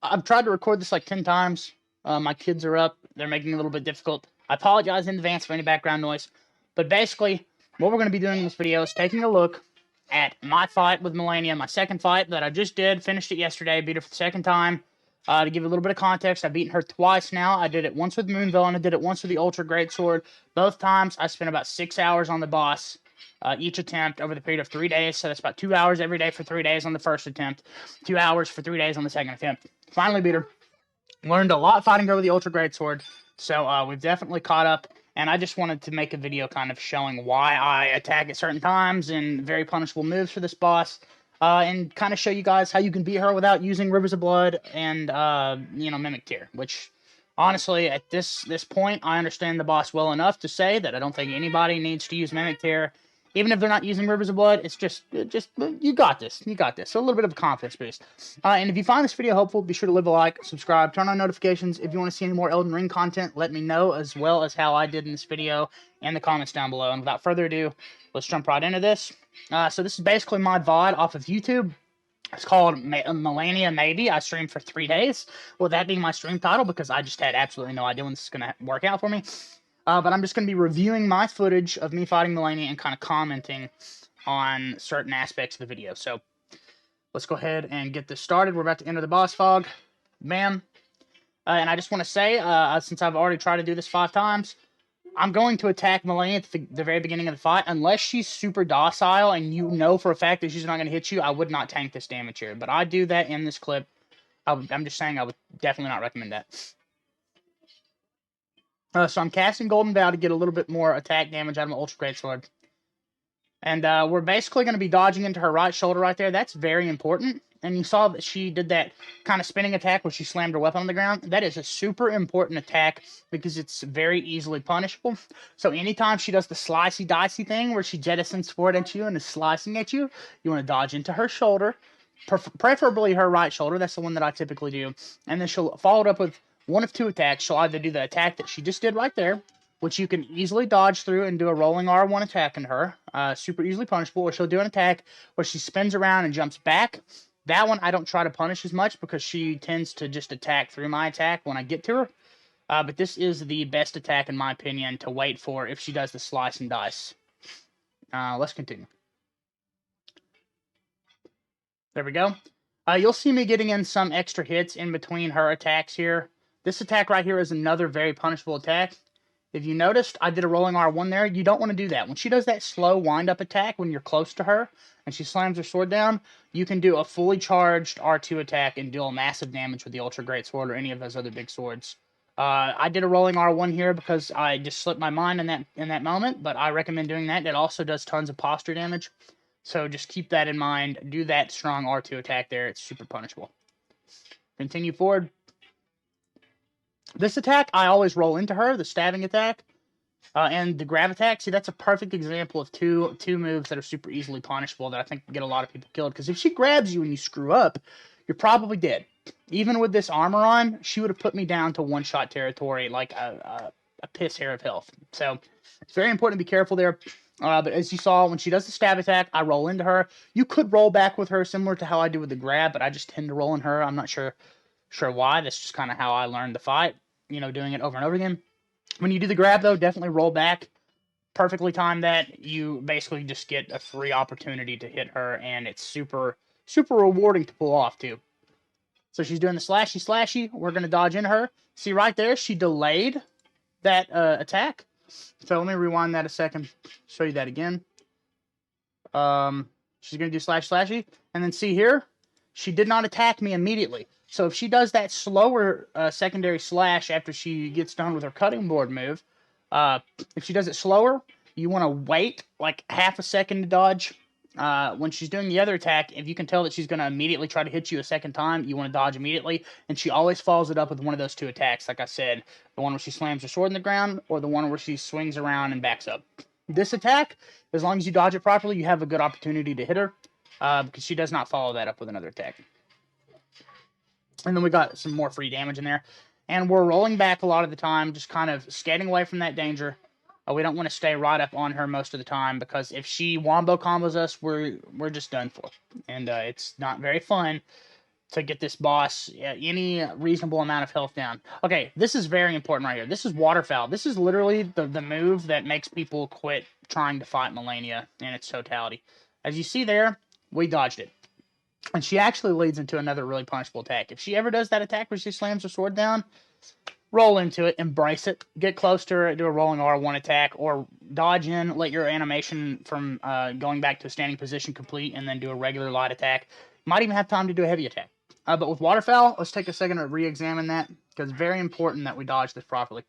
I've tried to record this like 10 times. My kids are up. They're making it a little bit difficult. I apologize in advance for any background noise. But basically, what we're going to be doing in this video is taking a look at my fight with Malenia, my second fight that I just did. Finished it yesterday. Beat her for the second time. To give you a little bit of context, I've beaten her twice now. I did it once with Moonville, and I did it once with the Ultra Great Sword. Both times, I spent about 6 hours on the boss. Each attempt over the period of 3 days. So that's about 2 hours every day for 3 days on the first attempt. 2 hours for 3 days on the second attempt. Finally beat her. Learned a lot fighting her with the Ultra Great Sword. So we've definitely caught up. And I just wanted to make a video kind of showing why I attack at certain times and very punishable moves for this boss. And kind of show you guys how you can beat her without using Rivers of Blood and, Mimic Tear. Which, honestly, at this point, I understand the boss well enough to say that I don't think anybody needs to use Mimic Tear. Even if they're not using Rivers of Blood, it's just, you got this. You got this. So a little bit of a confidence boost. And if you find this video helpful, be sure to leave a like, subscribe, turn on notifications. If you want to see any more Elden Ring content, let me know, as well as how I did in this video in the comments down below. And without further ado, let's jump right into this. So this is basically my VOD off of YouTube. It's called Malenia Maybe. I streamed for 3 days. Well, that being my stream title, because I just had absolutely no idea when this is going to work out for me. But I'm just going to be reviewing my footage of me fighting Malenia and kind of commenting on certain aspects of the video. So, let's go ahead and get this started. We're about to enter the boss fog. Bam. And I just want to say, since I've already tried to do this 5 times, I'm going to attack Malenia at the very beginning of the fight. Unless she's super docile and you know for a fact that she's not going to hit you, I would not tank this damage here. But I do that in this clip. I'm just saying I would definitely not recommend that. So I'm casting Golden Vow to get a little bit more attack damage out of my Ultra Great Sword. And we're basically going to be dodging into her right shoulder right there. That's very important. And you saw that she did that kind of spinning attack where she slammed her weapon on the ground. That is a super important attack because it's very easily punishable. So anytime she does the slicey dicey thing where she jettisons forward at you and is slicing at you, you want to dodge into her shoulder, preferably her right shoulder. That's the one that I typically do. And then she'll follow it up with one of 2 attacks. She'll either do the attack that she just did right there, which you can easily dodge through and do a rolling R1 attack into her, super easily punishable, or she'll do an attack where she spins around and jumps back. That one I don't try to punish as much because she tends to just attack through my attack when I get to her. But this is the best attack, in my opinion, to wait for if she does the slice and dice. Let's continue. There we go. You'll see me getting in some extra hits in between her attacks here. This attack right here is another very punishable attack. If you noticed, I did a rolling R1 there. You don't want to do that. When she does that slow wind-up attack when you're close to her and she slams her sword down, you can do a fully charged R2 attack and deal massive damage with the Ultra Great Sword or any of those other big swords. I did a rolling R1 here because I just slipped my mind in that moment, but I recommend doing that. It also does tons of posture damage. So just keep that in mind. Do that strong R2 attack there. It's super punishable. Continue forward. This attack, I always roll into her, the stabbing attack, and the grab attack. See, that's a perfect example of two moves that are super easily punishable that I think get a lot of people killed. Because if she grabs you and you screw up, you're probably dead. Even with this armor on, she would have put me down to one-shot territory, like a piss hair of health. So it's very important to be careful there. But as you saw, when she does the stab attack, I roll into her. You could roll back with her, similar to how I do with the grab, but I just tend to roll in her. I'm not sure why. That's just kind of how I learned the fight. Doing it over and over again. When you do the grab, though, definitely roll back. Perfectly time that. You basically just get a free opportunity to hit her, and it's super, super rewarding to pull off, too. So she's doing the slashy. We're going to dodge in her. See right there, she delayed that attack. So let me rewind that a second, show you that again. She's going to do slashy. And then see here, she did not attack me immediately. So if she does that slower secondary slash after she gets done with her cutting board move, if she does it slower, you want to wait like half a second to dodge. When she's doing the other attack, if you can tell that she's going to immediately try to hit you a second time, you want to dodge immediately. And she always follows it up with one of those 2 attacks, like I said. The one where she slams her sword in the ground, or the one where she swings around and backs up. This attack, as long as you dodge it properly, you have a good opportunity to hit her, because she does not follow that up with another attack. And then we got some more free damage in there. And we're rolling back a lot of the time, just kind of skating away from that danger. We don't want to stay right up on her most of the time, because if she wombo combos us, we're just done for. And it's not very fun to get this boss any reasonable amount of health down. Okay, this is very important right here. This is Waterfowl. This is literally the move that makes people quit trying to fight Malenia in its totality. As you see there, we dodged it. And she actually leads into another really punishable attack. If she ever does that attack where she slams her sword down, roll into it, embrace it, get close to her, do a rolling R1 attack, or dodge in, let your animation from going back to a standing position complete, and then do a regular light attack. Might even have time to do a heavy attack. But with Waterfowl, let's take a second to re-examine that, because it's very important that we dodge this properly.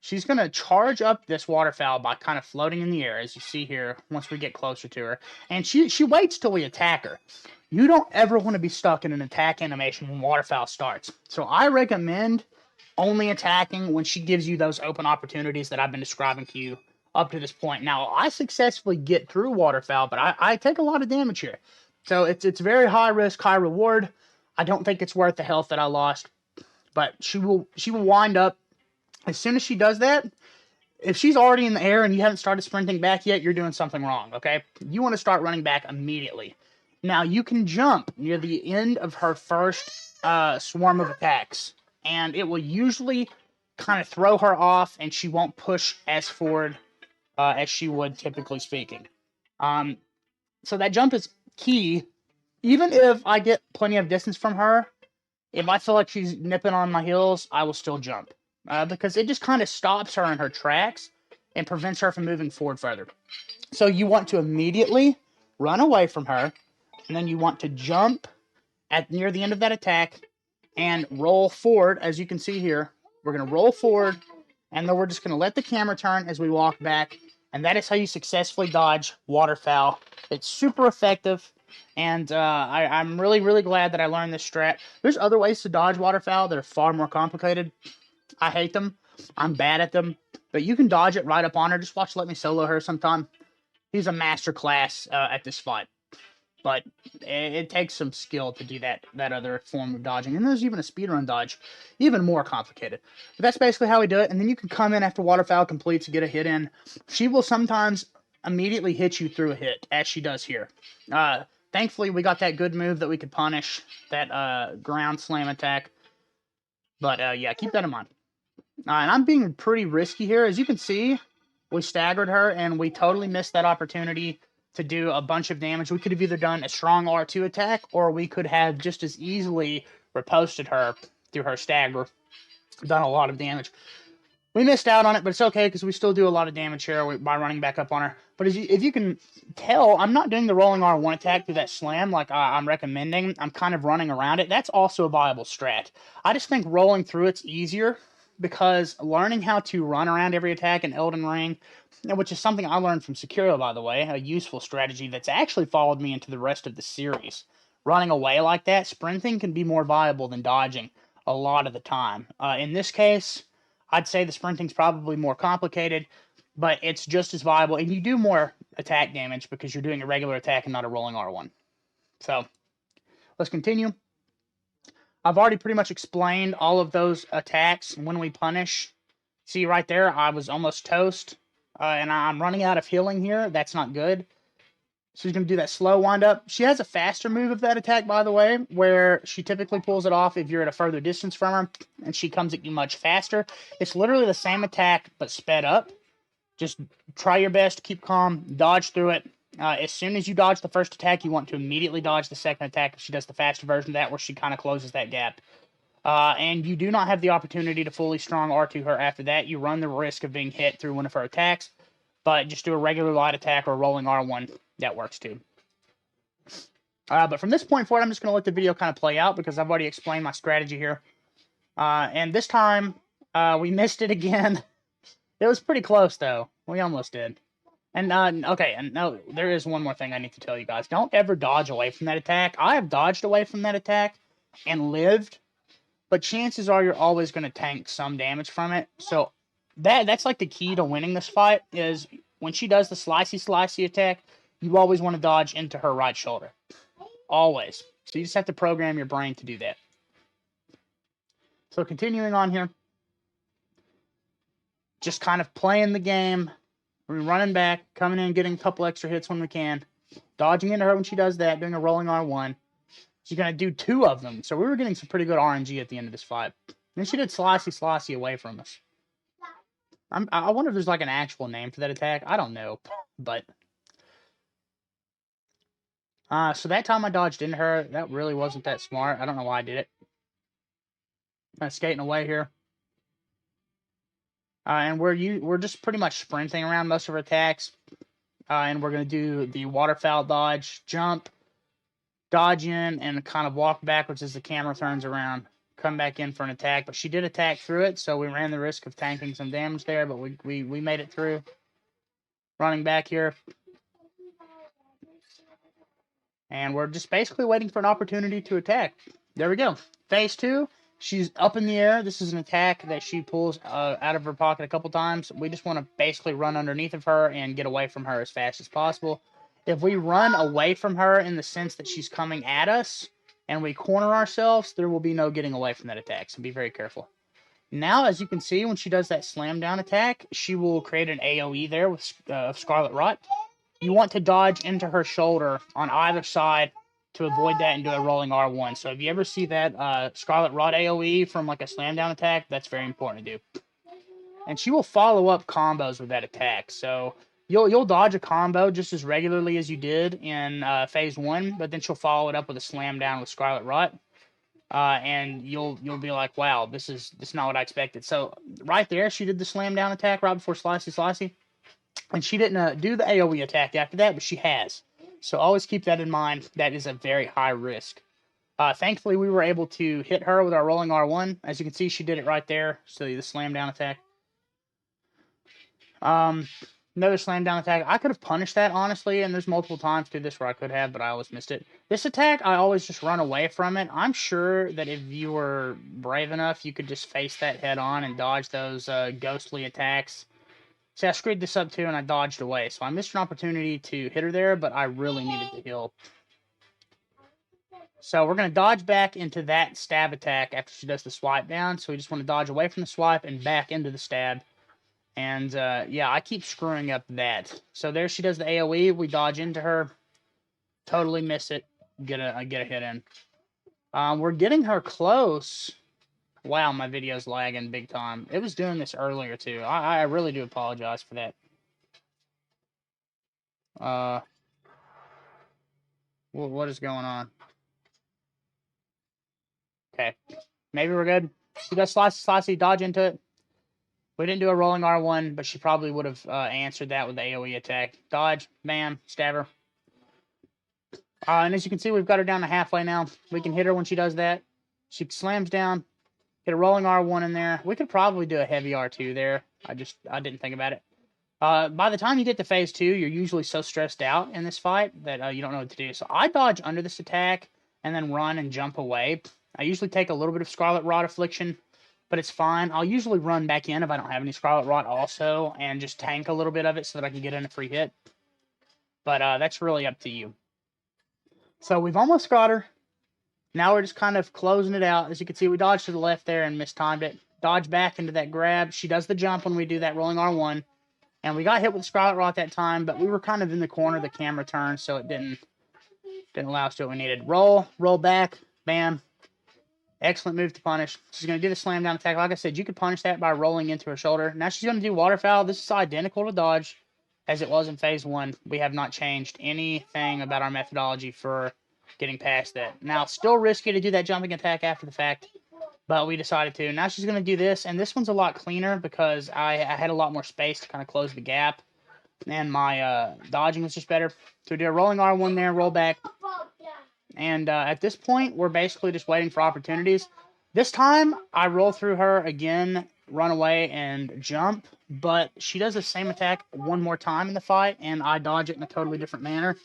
She's going to charge up this Waterfowl by kind of floating in the air, as you see here, once we get closer to her. And she waits till we attack her. You don't ever want to be stuck in an attack animation when Waterfowl starts. So I recommend only attacking when she gives you those open opportunities that I've been describing to you up to this point. Now, I successfully get through Waterfowl, but I take a lot of damage here. So it's very high risk, high reward. I don't think it's worth the health that I lost. But she will wind up, as soon as she does that, if she's already in the air and you haven't started sprinting back yet, you're doing something wrong, okay? You want to start running back immediately. Now, you can jump near the end of her first swarm of attacks, and it will usually kind of throw her off, and she won't push as forward as she would, typically speaking. So that jump is key. Even if I get plenty of distance from her, if I feel like she's nipping on my heels, I will still jump. Because it just kind of stops her in her tracks and prevents her from moving forward further. So you want to immediately run away from her, and then you want to jump at near the end of that attack and roll forward. As you can see here, we're going to roll forward, and then we're just going to let the camera turn as we walk back, and that is how you successfully dodge Waterfowl. It's super effective, and I'm really, really glad that I learned this strat. There's other ways to dodge Waterfowl that are far more complicated. I hate them. I'm bad at them. But you can dodge it right up on her. Just watch Let Me Solo her sometime. He's a master class at this fight. But it takes some skill to do that other form of dodging. And there's even a speedrun dodge. Even more complicated. But that's basically how we do it. And then you can come in after Waterfowl completes to get a hit in. She will sometimes immediately hit you through a hit, as she does here. Thankfully, we got that good move that we could punish. That ground slam attack. But yeah, keep that in mind. And I'm being pretty risky here. As you can see, we staggered her, and we totally missed that opportunity to do a bunch of damage. We could have either done a strong R2 attack, or we could have just as easily riposted her through her stagger, done a lot of damage. We missed out on it, but it's okay, because we still do a lot of damage here by running back up on her. But if you can tell, I'm not doing the rolling R1 attack through that slam like I'm recommending. I'm kind of running around it. That's also a viable strat. I just think rolling through it's easier, because learning how to run around every attack in EldenRing, which is something I learned from Sekiro, by the way, a useful strategy that's actually followed me into the rest of the series. Running away like that, sprinting can be more viable than dodging a lot of the time. In this case, I'd say the sprinting's probably more complicated, but it's just as viable, and you do more attack damage because you're doing a regular attack and not a rolling R1. So, let's continue. I've already pretty much explained all of those attacks when we punish. See right there, I was almost toast, and I'm running out of healing here. That's not good. So she's going to do that slow wind up. She has a faster move of that attack, by the way, where she typically pulls it off if you're at a further distance from her, and she comes at you much faster. It's literally the same attack, but sped up. Just try your best, keep calm, dodge through it. As soon as you dodge the first attack, you want to immediately dodge the second attack if she does the faster version of that, where she kind of closes that gap. And you do not have the opportunity to fully strong R2 her after that. You run the risk of being hit through one of her attacks, but just do a regular light attack or a rolling R1. That works too. But from this point forward, I'm just going to let the video kind of play out, because I've already explained my strategy here. And this time, we missed it again. It was pretty close, though. We almost did. And, okay, and no, there is one more thing I need to tell you guys. Don't ever dodge away from that attack. I have dodged away from that attack and lived, but chances are you're always going to tank some damage from it. So that's like the key to winning this fight, is when she does the slicey attack, you always want to dodge into her right shoulder. Always. So you just have to program your brain to do that. So continuing on here. Just kind of playing the game. We're running back, coming in, getting a couple extra hits when we can. Dodging into her when she does that, doing a rolling R1. She's going to do 2 of them. So we were getting some pretty good RNG at the end of this fight. Then she did Slicey away from us. I wonder if there's like an actual name for that attack. I don't know. But so that time I dodged into her. That really wasn't that smart. I don't know why I did it. I'm skating away here. And we're just pretty much sprinting around most of our attacks. And we're going to do the waterfowl dodge, jump, dodge in, and kind of walk backwards as the camera turns around. Come back in for an attack. But she did attack through it, so we ran the risk of tanking some damage there, but we made it through. Running back here. And we're just basically waiting for an opportunity to attack. There we go. Phase 2. She's up in the air. This is an attack that she pulls out of her pocket a couple times. We just want to basically run underneath of her and get away from her as fast as possible. If we run away from her in the sense that she's coming at us and we corner ourselves, there will be no getting away from that attack, so be very careful. Now, as you can see, when she does that slam down attack, she will create an AoE there with Scarlet Rot. You want to dodge into her shoulder on either side to avoid that and do a rolling R1. So if you ever see that Scarlet Rot AoE from like a slam down attack, that's very important to do. And she will follow up combos with that attack. So you'll dodge a combo just as regularly as you did in phase 1, but then she'll follow it up with a slam down with Scarlet Rot. And you'll be like, wow, this is not what I expected. So right there, she did the slam down attack right before Slicey. And she didn't do the AoE attack after that, but she has. So always keep that in mind. That is a very high risk. Thankfully, we were able to hit her with our rolling R1. As you can see, she did it right there. So the slam down attack. Another slam down attack. I could have punished that, honestly, and there's multiple times through this where I could have, but I always missed it. This attack, I always just run away from it. I'm sure that if you were brave enough, you could just face that head on and dodge those ghostly attacks. See, I screwed this up too, and I dodged away. So I missed an opportunity to hit her there, but I really needed to heal. So we're going to dodge back into that stab attack after she does the swipe down. So we just want to dodge away from the swipe and back into the stab. And, yeah, I keep screwing up that. So there she does the AoE. We dodge into her. Totally miss it. Get a hit in. We're getting her close. Wow, my video's lagging big time. It was doing this earlier, too. I really do apologize for that. What is going on? Okay. Maybe we're good. She does slicey, dodge into it. We didn't do a rolling R1, but she probably would have answered that with the AoE attack. Dodge, bam, stab her. And as you can see, we've got her down to halfway now. We can hit her when she does that. She slams down. Get a rolling R1 in there. We could probably do a heavy R2 there. I didn't think about it. By the time you get to phase 2, you're usually so stressed out in this fight that you don't know what to do. So I dodge under this attack and then run and jump away. I usually take a little bit of Scarlet Rot Affliction, but it's fine. I'll usually run back in if I don't have any Scarlet Rot also and just tank a little bit of it so that I can get in a free hit. But that's really up to you. So we've almost got her. Now we're just kind of closing it out. As you can see, we dodged to the left there and mistimed it. Dodge back into that grab. She does the jump when we do that rolling R1. And we got hit with Scarlet Rot that time, but we were kind of in the corner of the camera turn, so it didn't allow us to do what we needed. Roll back, bam. Excellent move to punish. She's going to do the slam down attack. Like I said, you could punish that by rolling into her shoulder. Now she's going to do waterfowl. This is identical to dodge as it was in phase 1. We have not changed anything about our methodology for getting past that. Now, it's still risky to do that jumping attack after the fact, but we decided to. Now she's going to do this, and this one's a lot cleaner because I had a lot more space to kind of close the gap, and my dodging was just better. So we do a rolling R1 there, roll back, and at this point, we're basically just waiting for opportunities. This time, I roll through her again, run away, and jump, but she does the same attack one more time in the fight, and I dodge it in a totally different manner.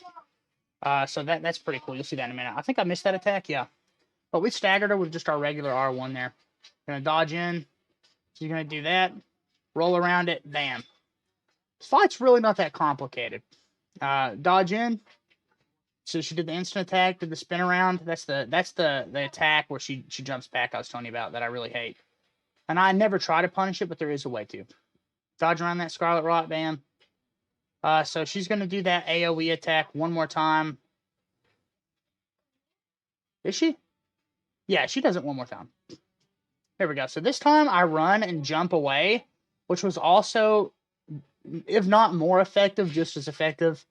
So that's pretty cool. You'll see that in a minute. I think I missed that attack, yeah. But we staggered her with just our regular R1 there. Gonna dodge in. She's gonna do that. Roll around it. Bam. This fight's really not that complicated. Dodge in. So she did the instant attack, did the spin around. That's the attack where she jumps back I was telling you about that I really hate. And I never try to punish it, but there is a way to. Dodge around that Scarlet Rot, bam. So she's gonna do that AoE attack one more time. Is she? Yeah, she does it one more time. There we go. So this time I run and jump away, which was also, if not more effective, just as effective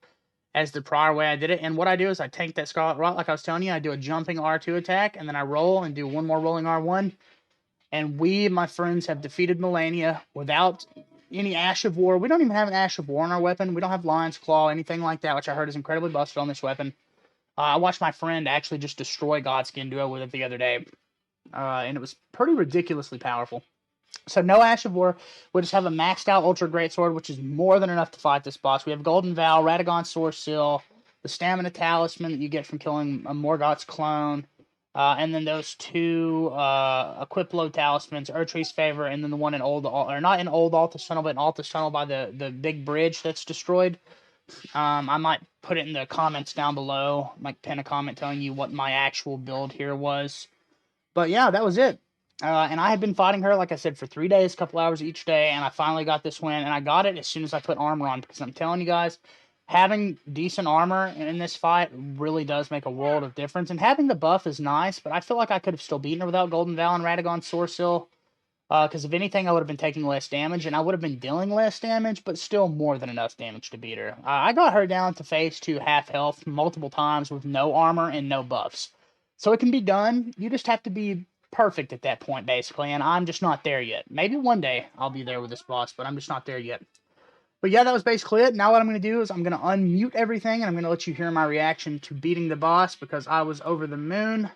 as the prior way I did it. And what I do is I tank that Scarlet Rot, like I was telling you. I do a jumping R2 attack, and then I roll and do one more rolling R1. And we, my friends, have defeated Malenia without any Ash of War. We don't even have an Ash of War in our weapon. We don't have Lion's Claw, anything like that, which I heard is incredibly busted on this weapon. I watched my friend actually just destroy Godskin Duo with it the other day. And it was pretty ridiculously powerful. So no Ash of War. We just have a maxed out Ultra Greatsword, which is more than enough to fight this boss. We have Golden Vow, Radagon Source Seal, the Stamina Talisman that you get from killing a Morgoth's clone, and then those two Equip Low Talismans, Erdtree's Favor, and then the one in not in Old Altus Tunnel, but in Altus Tunnel by the big bridge that's destroyed. I might put it in the comments down below, like pin a comment telling you what my actual build here was. But yeah, that was it. And I had been fighting her, like I said, for 3 days, a couple hours each day, and I finally got this win, and I got it as soon as I put armor on, because I'm telling you guys, having decent armor in this fight really does make a world of difference, and having the buff is nice, but I feel like I could have still beaten her without Golden Vow and Radagon Sourcil, because if anything, I would have been taking less damage, and I would have been dealing less damage, but still more than enough damage to beat her. I got her down to phase 2 half health multiple times with no armor and no buffs. So it can be done, you just have to be perfect at that point, basically, and I'm just not there yet. Maybe one day I'll be there with this boss, but I'm just not there yet. But yeah, that was basically it. Now what I'm going to do is I'm going to unmute everything, and I'm going to let you hear my reaction to beating the boss, because I was over the moon.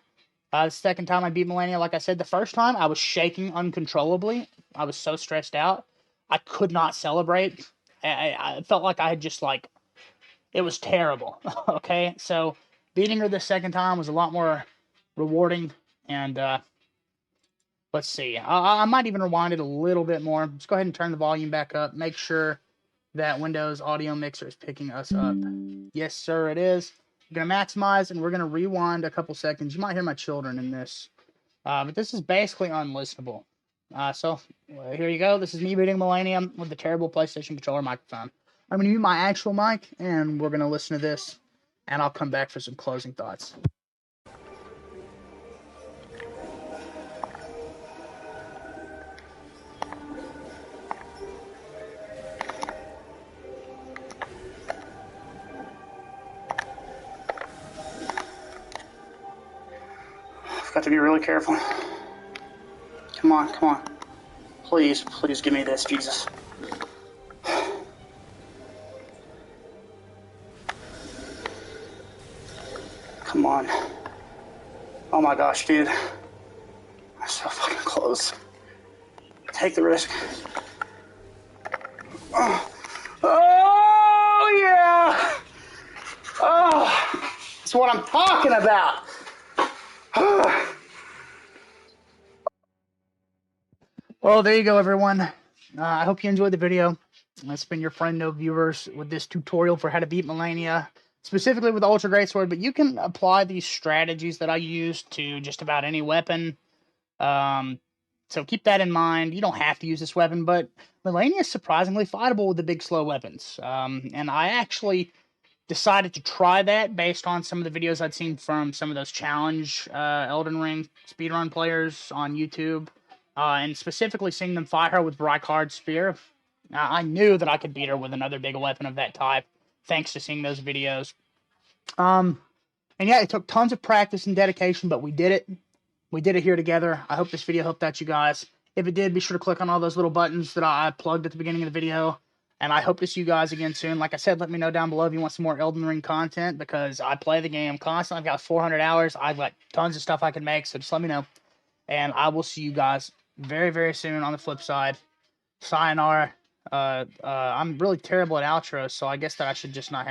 The second time I beat Malenia, like I said, the first time I was shaking uncontrollably. I was so stressed out. I could not celebrate. I felt like I had just, like, it was terrible. Okay, so beating her the second time was a lot more rewarding, and let's see. I might even rewind it a little bit more. Let's go ahead and turn the volume back up. Make sure that Windows Audio Mixer is picking us up. Yes, sir, it is. We're going to maximize, and we're going to rewind a couple seconds. You might hear my children in this. But this is basically unlistenable. So, here you go. This is me beating Malenia with the terrible PlayStation controller microphone. I'm going to mute my actual mic, and we're going to listen to this, and I'll come back for some closing thoughts. Got to be really careful. Come on, come on. Please, please give me this, Jesus. Come on. Oh my gosh, dude. I'm so fucking close. Take the risk. Oh yeah! Oh, that's what I'm talking about. Well, there you go, everyone. I hope you enjoyed the video. It's been your friend No Viewers with this tutorial for how to beat Malenia, specifically with Ultra Greatsword, but you can apply these strategies that I used to just about any weapon. So keep that in mind. You don't have to use this weapon, but Malenia is surprisingly fightable with the big slow weapons. And I actually decided to try that based on some of the videos I'd seen from some of those challenge EldenRing speedrun players on YouTube, and specifically seeing them fight her with Rykard's Spear. I knew that I could beat her with another big weapon of that type, thanks to seeing those videos. And yeah, it took tons of practice and dedication, but we did it. We did it here together. I hope this video helped out you guys. If it did, be sure to click on all those little buttons that I plugged at the beginning of the video. And I hope to see you guys again soon. Like I said, let me know down below if you want some more Elden Ring content, because I play the game constantly. I've got 400 hours. I've got tons of stuff I can make, so just let me know. And I will see you guys very, very soon on the flip side. Sayonara. I'm really terrible at outros, so I guess that I should just not have